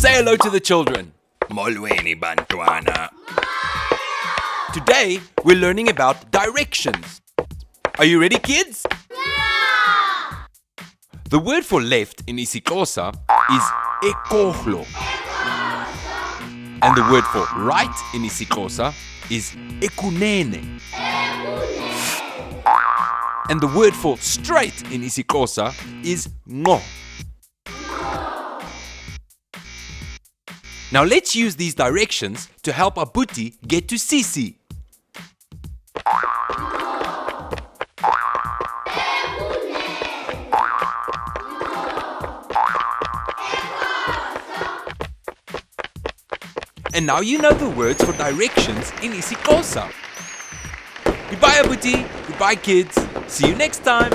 Say hello to the children. Molweni bantwana. Today, we're learning about directions. Are you ready, kids? Yeah! The word for left in isiXhosa is ekhohlo. And the word for right in isiXhosa is ekunene. And the word for straight in isiXhosa is ngqo. Now let's use these directions to help Abuti get to Sisi. And now you know the words for directions in isiXhosa. Goodbye Abuti, goodbye kids, see you next time.